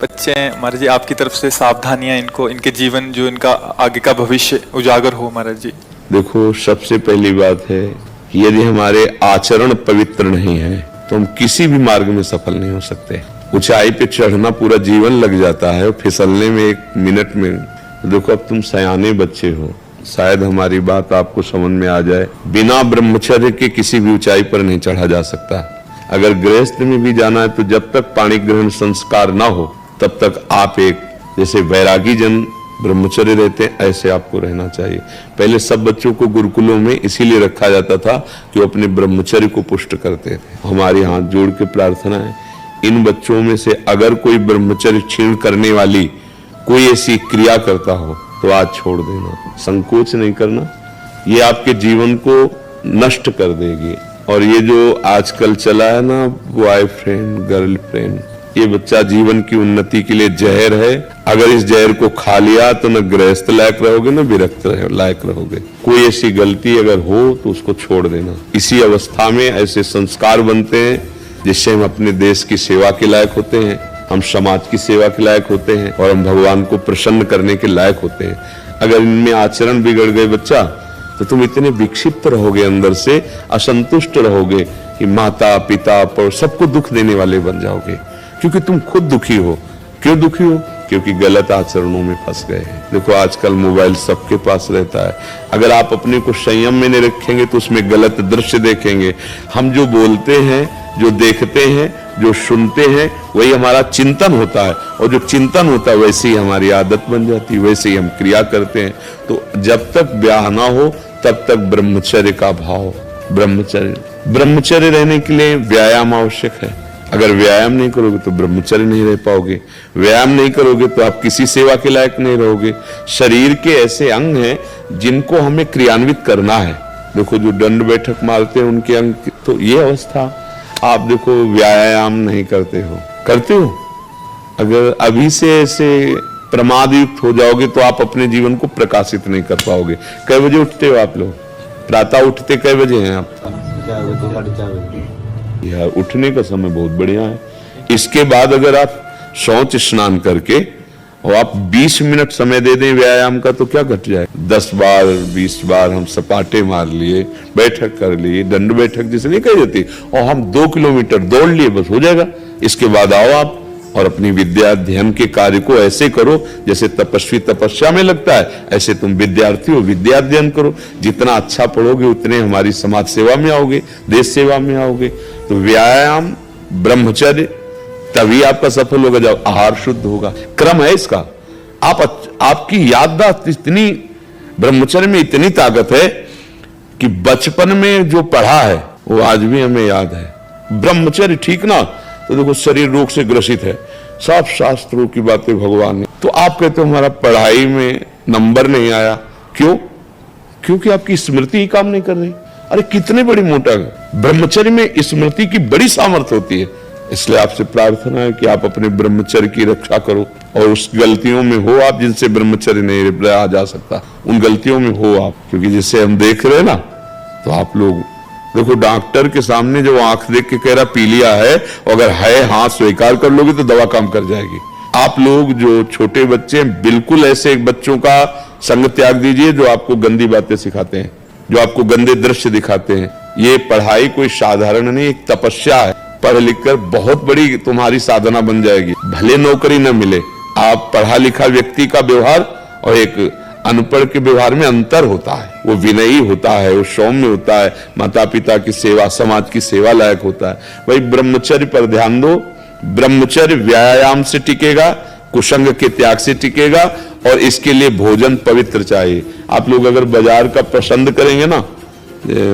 बच्चे हैं महाराज जी, आपकी तरफ से सावधानियां इनको, इनके जीवन जो इनका आगे का भविष्य उजागर हो महाराज जी। देखो, सबसे पहली बात है कि यदि हमारे आचरण पवित्र नहीं है तो हम किसी भी मार्ग में सफल नहीं हो सकते। ऊंचाई पे चढ़ना पूरा जीवन लग जाता है और फिसलने में 1 मिनट में। देखो, अब तुम सयाने बच्चे हो, शायद हमारी बात आपको समझ में आ जाए। बिना ब्रह्मचर्य के किसी भी ऊंचाई पर नहीं चढ़ा जा सकता। अगर गृहस्थ में भी जाना है तो जब तक पाणी ग्रहण संस्कार ना हो तब तक आप एक जैसे वैरागी जन ब्रह्मचर्य रहते हैं ऐसे आपको रहना चाहिए। पहले सब बच्चों को गुरुकुलों में इसीलिए रखा जाता था कि वो अपने ब्रह्मचर्य को पुष्ट करते थे। हमारी हाथ जोड़ के प्रार्थना है, इन बच्चों में से अगर कोई ब्रह्मचर्य क्षीण करने वाली कोई ऐसी क्रिया करता हो तो आज छोड़ देना, संकोच नहीं करना। ये आपके जीवन को नष्ट कर देगी। और ये जो आजकल चला है ना, बॉयफ्रेंड गर्लफ्रेंड, ये बच्चा जीवन की उन्नति के लिए जहर है। अगर इस जहर को खा लिया तो न गृहस्थ लायक रहोगे न विरक्त लायक रहोगे। कोई ऐसी गलती अगर हो तो उसको छोड़ देना। इसी अवस्था में ऐसे संस्कार बनते हैं जिससे हम अपने देश की सेवा के लायक होते हैं, हम समाज की सेवा के लायक होते हैं और हम भगवान को प्रसन्न करने के लायक होते हैं। अगर इनमें आचरण बिगड़ गए बच्चा तो तुम इतने विक्षिप्त रहोगे, अंदर से असंतुष्ट रहोगे कि माता पिता पर सबको दुख देने वाले बन जाओगे, क्योंकि तुम खुद दुखी हो। क्यों दुखी हो? क्योंकि गलत आचरणों में फंस गए हैं। देखो, आजकल मोबाइल सबके पास रहता है। अगर आप अपने को संयम में नहीं रखेंगे तो उसमें गलत दृश्य देखेंगे। हम जो बोलते हैं, जो देखते हैं, जो सुनते हैं, वही हमारा चिंतन होता है और जो चिंतन होता है वैसे ही हमारी आदत बन जाती है, वैसे ही हम क्रिया करते हैं। तो जब तक ब्याह ना हो तब तक ब्रह्मचर्य का भाव, ब्रह्मचर्य रहने के लिए व्यायाम आवश्यक है। अगर व्यायाम नहीं करोगे तो ब्रह्मचर्य नहीं रह पाओगे। व्यायाम नहीं करोगे तो आप किसी सेवा के लायक नहीं रहोगे। शरीर के ऐसे अंग हैं जिनको हमें क्रियान्वित करना है। देखो, जो दंड बैठक मारते हैं उनके अंग, तो ये अवस्था आप देखो, व्यायाम नहीं करते हो। अगर अभी से ऐसे प्रमाद युक्त हो जाओगे तो आप अपने जीवन को प्रकाशित नहीं कर पाओगे। कई बजे उठते हो आप लोग? प्रातः उठते कई बजे हैं आप? 4 बजे। यार, उठने का समय बहुत बढ़िया है। इसके बाद अगर आप शौच स्नान करके और आप 20 मिनट समय दे दें व्यायाम का तो क्या घट जाए? 10 बार 20 बार हम सपाटे मार लिए, बैठक कर ली, दंड बैठक जिसे नहीं कही जाती, और हम 2 किलोमीटर दौड़ लिए, बस हो जाएगा। इसके बाद आओ आप और अपनी विद्या अध्ययन के कार्य को ऐसे करो जैसे तपस्वी तपस्या में लगता है, ऐसे तुम विद्यार्थी हो, विद्या अध्ययन करो। जितना अच्छा पढ़ोगे उतने हमारी समाज सेवा में आओगे, देश सेवा में आओगे। तो व्यायाम, ब्रह्मचर्य, तभी आपका सफल होगा जब आहार शुद्ध होगा। क्रम है इसका। आपकी याददाश्त इतनी, ब्रह्मचर्य में इतनी ताकत है कि बचपन में जो पढ़ा है वो आज भी हमें याद है। ब्रह्मचर्य ठीक ना, तो देखो शरीर रोग से ग्रसित है, सब शास्त्रों की बातें भगवान ने। तो आप कहते हो हमारा पढ़ाई में नंबर नहीं आया, क्यों? क्योंकि आपकी स्मृति ही काम नहीं कर रही। अरे कितने बड़ी मोटा है। ब्रह्मचर्य में स्मृति की बड़ी सामर्थ्य होती है। इसलिए आपसे प्रार्थना है कि आप अपने ब्रह्मचर्य की रक्षा करो और उस गलतियों में हो आप जिनसे ब्रह्मचर्य नहीं रहा जा सकता, उन गलतियों में हो आप। क्योंकि जिसे हम देख रहे हैं ना, तो आप लोग देखो, डॉक्टर के सामने जो आंख देख के कह रहा पीलिया है, अगर है हाँ स्वीकार कर लोगे तो दवा काम कर जाएगी। आप लोग जो छोटे बच्चे हैं, बिल्कुल ऐसे बच्चों का संग त्याग दीजिए जो आपको गंदी बातें सिखाते हैं, जो आपको गंदे दृश्य दिखाते हैं। ये पढ़ाई कोई साधारण नहीं, एक तपस्या है। पढ़ लिख कर बहुत बड़ी तुम्हारी साधना बन जाएगी। भले नौकरी न मिले, आप पढ़ा लिखा व्यक्ति का व्यवहार और एक अनपढ़ के व्यवहार में अंतर होता है। वो विनयी होता है, वो सौम्य होता है, माता पिता की सेवा, समाज की सेवा लायक होता है। वही ब्रह्मचर्य पर ध्यान दो। ब्रह्मचर्य व्यायाम से टिकेगा, कुसंग के त्याग से टिकेगा, और इसके लिए भोजन पवित्र चाहिए। आप लोग अगर बाजार का पसंद करेंगे ना,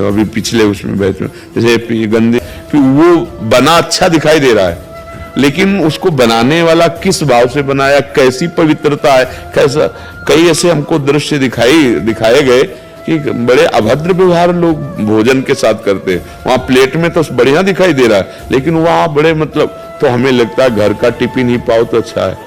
अभी पिछले उसमें बैठ में जैसे गंदे, कि वो बना अच्छा दिखाई दे रहा है, लेकिन उसको बनाने वाला किस भाव से बनाया, कैसी पवित्रता है, कैसा। कई ऐसे हमको दृश्य दिखाए गए कि बड़े अभद्र व्यवहार लोग भोजन के साथ करते हैं। वहां प्लेट में तो बढ़िया दिखाई दे रहा है, लेकिन वहां बड़े मतलब, तो हमें लगता है घर का टिफिन ही पाओ तो अच्छा है।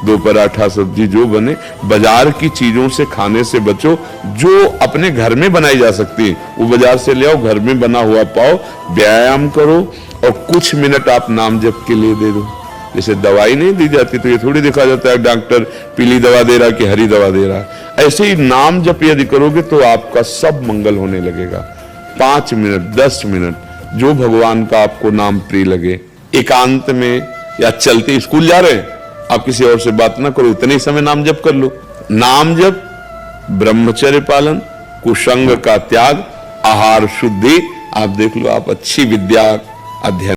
2 पराठा सब्जी जो बने, बाजार की चीजों से खाने से बचो। जो अपने घर में बनाई जा सकती है वो बाजार से ले आओ, घर में बना हुआ पाओ। व्यायाम करो और कुछ मिनट आप नाम जप के लिए दे दो। जैसे दवाई नहीं दी जाती तो ये थोड़ी देखा जाता है डॉक्टर पीली दवा दे रहा है कि हरी दवा दे रहा है। ऐसे ही नाम जप यदि करोगे तो आपका सब मंगल होने लगेगा। 5 मिनट 10 मिनट जो भगवान का आपको नाम प्रिय लगे, एकांत में या चलते स्कूल जा रहे हैं, आप किसी और से बात ना करो, उतने ही समय नाम जप कर लो। नाम जप, ब्रह्मचर्य पालन, कुसंग का त्याग, आहार शुद्धि, आप देख लो आप अच्छी विद्या अध्ययन